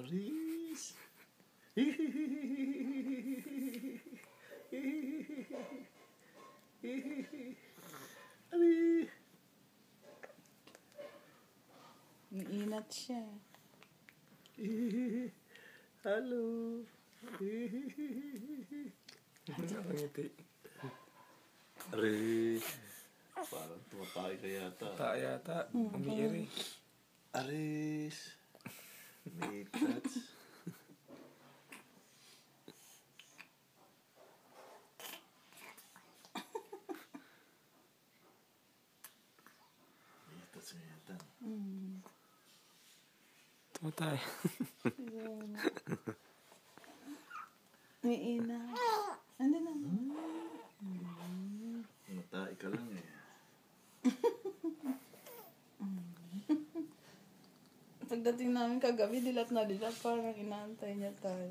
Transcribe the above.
Aris. Aris. Mainat siya. Hello. Nakangiti. Aris. Parang tumatay ka yata. Yata. Umiiri. Aris. May touch. May touch nga yata. Tumatay. Mainat. Ano na? Matay ka lang eh. Pagdating namin kagabi, dilat na dilat. Parang inaantay niya tayo.